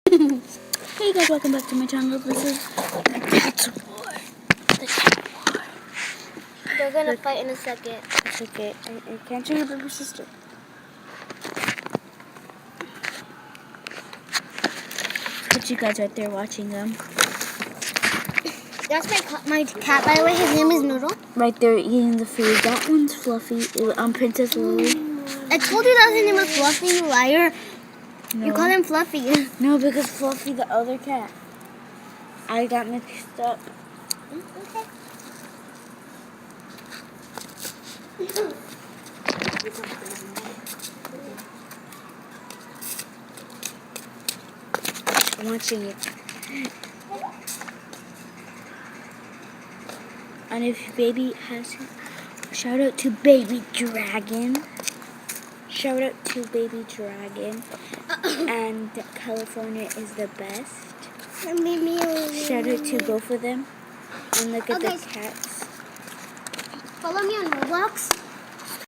Hey guys, welcome back to my channel. This is the Cat War. The Cat War. They're gonna fight in a second. It's okay. I can't show your baby sister. But you guys right there watching them. That's my cat, by the way. His name is Noodle. Right there eating the food. That one's Fluffy. Princess Lily. I told you that his name was Fluffy, you liar. No. You call him Fluffy. No, because Fluffy, the other cat. I got mixed up. Okay. Watching it. And if baby has, shout out to Baby Dragon. Shout out to Baby Dragon. And California is the best. Shout out to both of them. And look at the cats. Follow me on Roblox.